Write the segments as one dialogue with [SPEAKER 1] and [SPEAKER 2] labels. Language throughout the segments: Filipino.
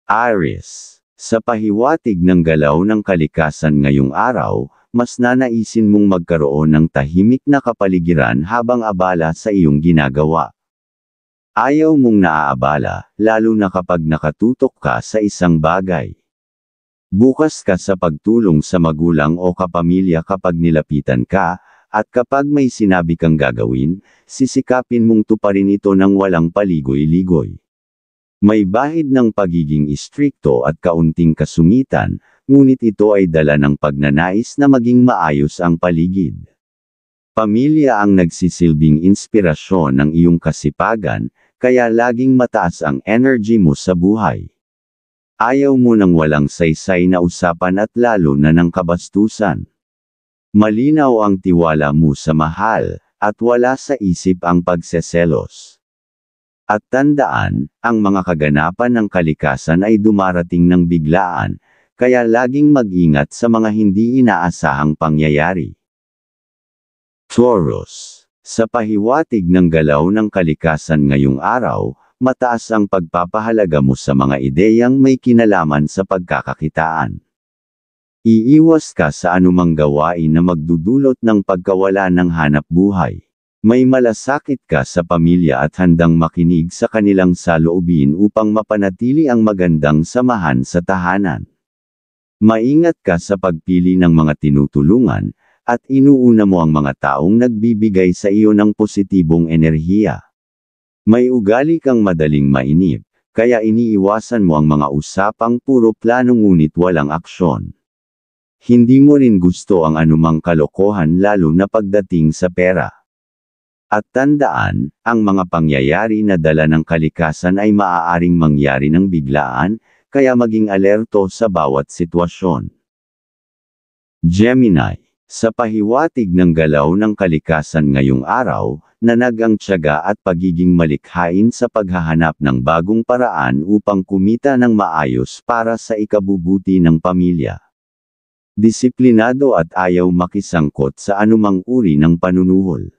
[SPEAKER 1] Aries. Sa pahiwatig ng galaw ng kalikasan ngayong araw, mas nanaisin mong magkaroon ng tahimik na kapaligiran habang abala sa iyong ginagawa. Ayaw mong naaabala, lalo na kapag nakatutok ka sa isang bagay. Bukas ka sa pagtulong sa magulang o kapamilya kapag nilapitan ka, at kapag may sinabi kang gagawin, sisikapin mong tuparin ito ng walang paligoy-ligoy. May bahid ng pagiging istrikto at kaunting kasungitan, ngunit ito ay dala ng pagnanais na maging maayos ang paligid. Pamilya ang nagsisilbing inspirasyon ng iyong kasipagan, kaya laging mataas ang energy mo sa buhay. Ayaw mo ng walang saysay na usapan at lalo na ng kabastusan. Malinaw ang tiwala mo sa mahal, at wala sa isip ang pagseselos. At tandaan, ang mga kaganapan ng kalikasan ay dumarating ng biglaan, kaya laging mag-ingat sa mga hindi inaasahang pangyayari. Taurus. Sa pahiwatig ng galaw ng kalikasan ngayong araw, mataas ang pagpapahalaga mo sa mga ideyang may kinalaman sa pagkakakitaan. Iiwas ka sa anumang gawain na magdudulot ng pagkawala ng hanap buhay. May malasakit ka sa pamilya at handang makinig sa kanilang saloobin upang mapanatili ang magandang samahan sa tahanan. Maingat ka sa pagpili ng mga tinutulungan, at inuuna mo ang mga taong nagbibigay sa iyo ng positibong enerhiya. May ugali kang madaling mainip, kaya iniiwasan mo ang mga usapang puro plano ngunit walang aksyon. Hindi mo rin gusto ang anumang kalokohan lalo na pagdating sa pera. At tandaan, ang mga pangyayari na dala ng kalikasan ay maaaring mangyari ng biglaan, kaya maging alerto sa bawat sitwasyon. Gemini. Sa pahiwatig ng galaw ng kalikasan ngayong araw, nanag ang tiyaga at pagiging malikhain sa paghahanap ng bagong paraan upang kumita ng maayos para sa ikabubuti ng pamilya. Disiplinado at ayaw makisangkot sa anumang uri ng panunuhol.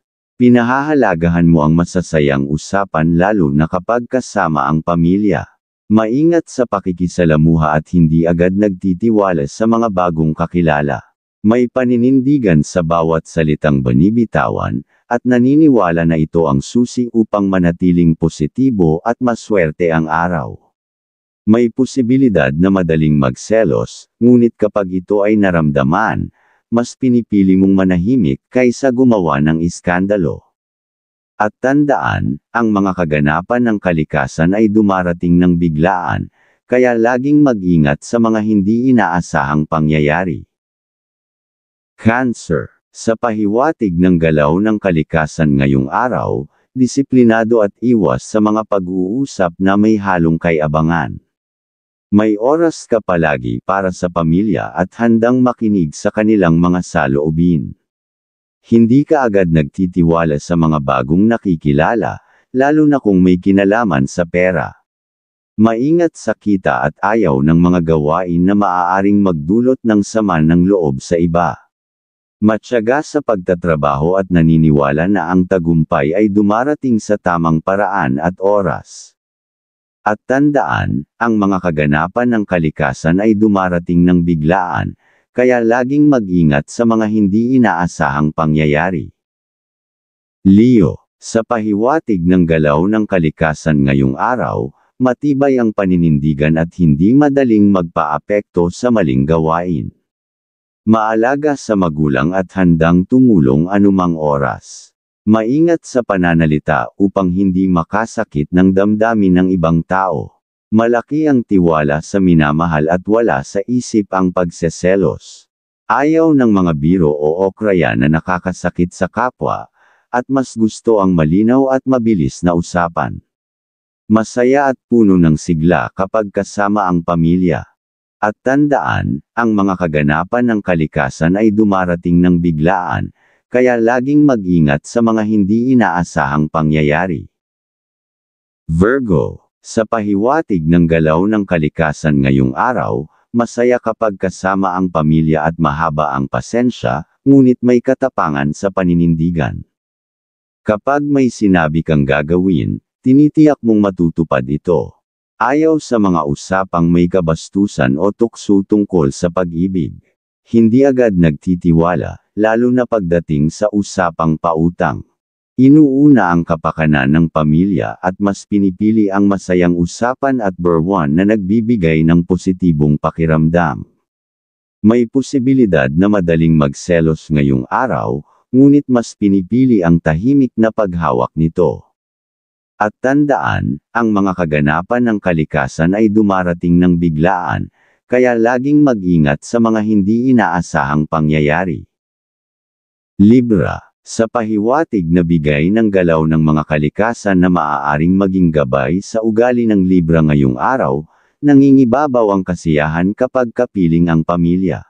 [SPEAKER 1] Pinahahalagahan mo ang masasayang usapan lalo na kapag kasama ang pamilya. Maingat sa pakikisalamuha at hindi agad nagtitiwala sa mga bagong kakilala. May paninindigan sa bawat salitang binibitawan, at naniniwala na ito ang susi upang manatiling positibo at maswerte ang araw. May posibilidad na madaling magselos, ngunit kapag ito ay naramdaman, mas pinipili mong manahimik kaysa gumawa ng iskandalo. At tandaan, ang mga kaganapan ng kalikasan ay dumarating ng biglaan, kaya laging mag-ingat sa mga hindi inaasahang pangyayari. Cancer. Sa pahiwatig ng galaw ng kalikasan ngayong araw, disiplinado at iwas sa mga pag-uusap na may halong kay-abangan. May oras ka palagi para sa pamilya at handang makinig sa kanilang mga saloobin. Hindi ka agad nagtitiwala sa mga bagong nakikilala, lalo na kung may kinalaman sa pera. Maingat sa kita at ayaw ng mga gawain na maaaring magdulot ng sama ng loob sa iba. Matyaga sa pagtatrabaho at naniniwala na ang tagumpay ay dumarating sa tamang paraan at oras. At tandaan, ang mga kaganapan ng kalikasan ay dumarating ng biglaan, kaya laging mag-ingat sa mga hindi inaasahang pangyayari. Leo. Sa pahiwatig ng galaw ng kalikasan ngayong araw, matibay ang paninindigan at hindi madaling magpaapekto sa maling gawain. Maalaga sa magulang at handang tumulong anumang oras. Maingat sa pananalita upang hindi makasakit ng damdamin ng ibang tao. Malaki ang tiwala sa minamahal at wala sa isip ang pagseselos. Ayaw ng mga biro o okraya na nakakasakit sa kapwa, at mas gusto ang malinaw at mabilis na usapan. Masaya at puno ng sigla kapag kasama ang pamilya. At tandaan, ang mga kaganapan ng kalikasan ay dumarating ng biglaan, kaya laging mag-ingat sa mga hindi inaasahang pangyayari. Virgo. Sa pahiwatig ng galaw ng kalikasan ngayong araw, masaya kapag kasama ang pamilya at mahaba ang pasensya, ngunit may katapangan sa paninindigan. Kapag may sinabi kang gagawin, tinitiyak mong matutupad ito. Ayaw sa mga usapang may kabastusan o tukso tungkol sa pag-ibig. Hindi agad nagtitiwala, lalo na pagdating sa usapang pautang. Inuuna ang kapakanan ng pamilya at mas pinipili ang masayang usapan at berwan na nagbibigay ng positibong pakiramdam. May posibilidad na madaling magselos ngayong araw, ngunit mas pinipili ang tahimik na paghawak nito. At tandaan, ang mga kaganapan ng kalikasan ay dumarating ng biglaan, kaya laging mag-ingat sa mga hindi inaasahang pangyayari. Libra, sa pahiwatig na bigay ng galaw ng mga kalikasan na maaaring maging gabay sa ugali ng Libra ngayong araw, nangingibabaw ang kasiyahan kapag kapiling ang pamilya.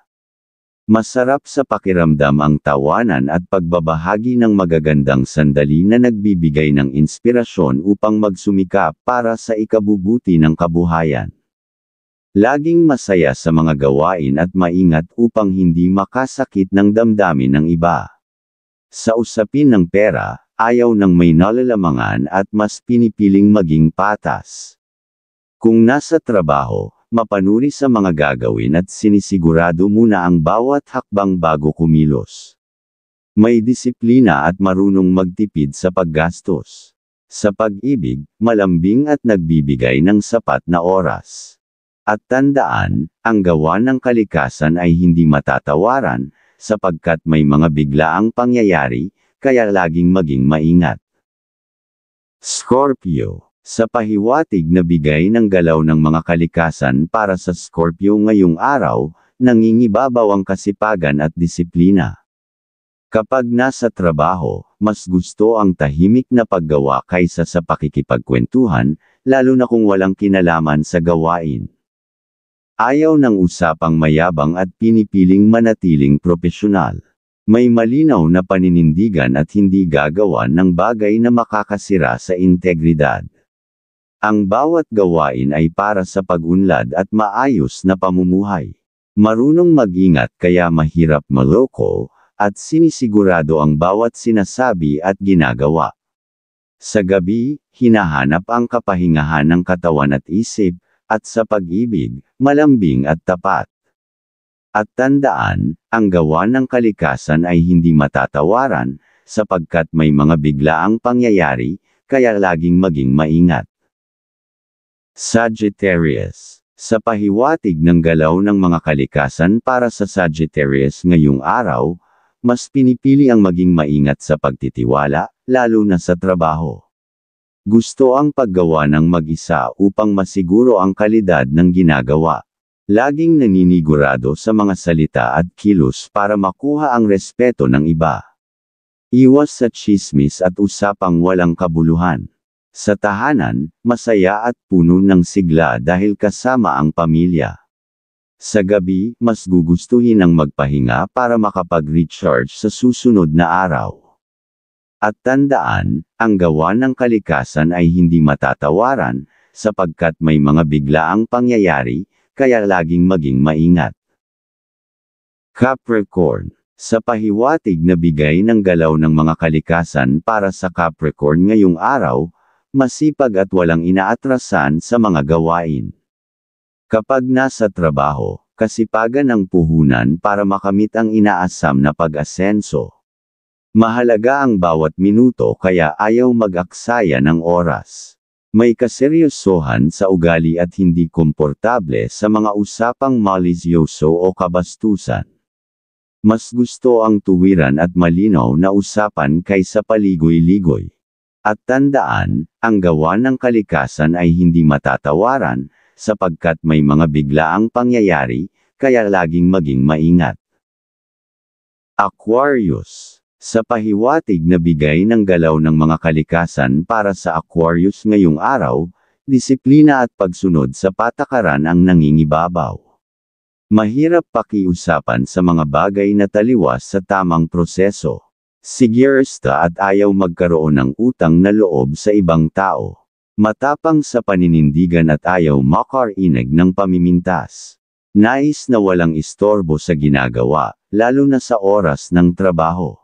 [SPEAKER 1] Masarap sa pakiramdam ang tawanan at pagbabahagi ng magagandang sandali na nagbibigay ng inspirasyon upang magsumikap para sa ikabubuti ng kabuhayan. Laging masaya sa mga gawain at maingat upang hindi makasakit ng damdamin ng iba. Sa usapin ng pera, ayaw ng may nalalamangan at mas pinipiling maging patas. Kung nasa trabaho, mapanuri sa mga gagawin at sinisigurado muna ang bawat hakbang bago kumilos. May disiplina at marunong magtipid sa paggastos. Sa pag-ibig, malambing at nagbibigay ng sapat na oras. At tandaan, ang gawa ng kalikasan ay hindi matatawaran, sapagkat may mga biglaang pangyayari, kaya laging maging maingat. Scorpio. Sa pahiwatig na bigay ng galaw ng mga kalikasan para sa Scorpio ngayong araw, nangingibabaw ang kasipagan at disiplina. Kapag nasa trabaho, mas gusto ang tahimik na paggawa kaysa sa pakikipagkwentuhan, lalo na kung walang kinalaman sa gawain. Ayaw ng usapang mayabang at pinipiling manatiling propesyonal. May malinaw na paninindigan at hindi gagawa ng bagay na makakasira sa integridad. Ang bawat gawain ay para sa pag-unlad at maayos na pamumuhay. Marunong mag-ingat kaya mahirap maloko, at sinisigurado ang bawat sinasabi at ginagawa. Sa gabi, hinahanap ang kapahingahan ng katawan at isip, at sa pag-ibig, malambing at tapat. At tandaan, ang gawa ng kalikasan ay hindi matatawaran, sapagkat may mga biglaang pangyayari, kaya laging maging maingat. Sagittarius. Sa pahiwatig ng galaw ng mga kalikasan para sa Sagittarius ngayong araw, mas pinipili ang maging maingat sa pagtitiwala, lalo na sa trabaho. Gusto ang paggawa ng mag-isa upang masiguro ang kalidad ng ginagawa. Laging naninigurado sa mga salita at kilos para makuha ang respeto ng iba. Iwas sa tsismis at usapang walang kabuluhan. Sa tahanan, masaya at puno ng sigla dahil kasama ang pamilya. Sa gabi, mas gugustuhin ang magpahinga para makapag-recharge sa susunod na araw. At tandaan, ang gawa ng kalikasan ay hindi matatawaran, sapagkat may mga biglaang pangyayari, kaya laging maging maingat. Capricorn. Sa pahiwatig na bigay ng galaw ng mga kalikasan para sa Capricorn ngayong araw, masipag at walang inaatrasan sa mga gawain. Kapag nasa trabaho, kasipagan ang puhunan para makamit ang inaasam na pag-asenso. Mahalaga ang bawat minuto kaya ayaw mag-aksaya ng oras. May kaseryosohan sa ugali at hindi komportable sa mga usapang malisyoso o kabastusan. Mas gusto ang tuwiran at malinaw na usapan kaysa paligoy-ligoy. At tandaan, ang gawa ng kalikasan ay hindi matatawaran, sapagkat may mga biglaang pangyayari, kaya laging maging maingat. Aquarius. Sa pahiwatig na bigay ng galaw ng mga kalikasan para sa Aquarius ngayong araw, disiplina at pagsunod sa patakaran ang nangingibabaw. Mahirap pakiusapan sa mga bagay na taliwas sa tamang proseso. Sigurista at ayaw magkaroon ng utang na loob sa ibang tao. Matapang sa paninindigan at ayaw makarinig ng pamimintas. Nais na walang istorbo sa ginagawa, lalo na sa oras ng trabaho.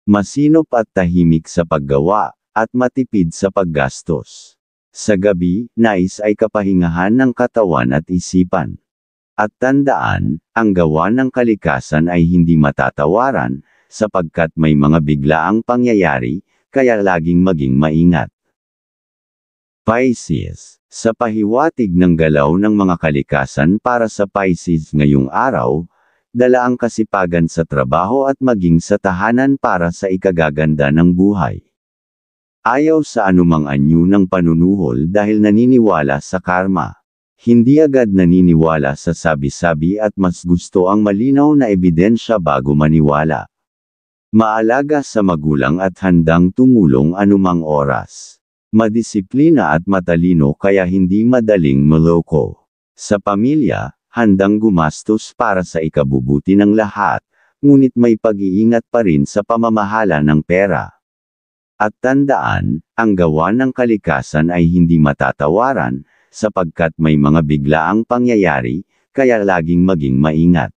[SPEAKER 1] Masinop at tahimik sa paggawa, at matipid sa paggastos. Sa gabi, nais ay kapahingahan ng katawan at isipan. At tandaan, ang gawa ng kalikasan ay hindi matatawaran, sapagkat may mga biglaang pangyayari, kaya laging maging maingat. Pisces. Sa pahiwatig ng galaw ng mga kalikasan para sa Pisces ngayong araw, dala ang kasipagan sa trabaho at maging sa tahanan para sa ikagaganda ng buhay. Ayaw sa anumang anyo ng panunuhol dahil naniniwala sa karma. Hindi agad naniniwala sa sabi-sabi at mas gusto ang malinaw na ebidensya bago maniwala. Maalaga sa magulang at handang tumulong anumang oras. Madisiplina at matalino kaya hindi madaling maloko. Sa pamilya, handang gumastos para sa ikabubuti ng lahat, ngunit may pag-iingat pa rin sa pamamahala ng pera. At tandaan, ang gawa ng kalikasan ay hindi matatawaran, sapagkat may mga biglaang pangyayari, kaya laging maging maingat.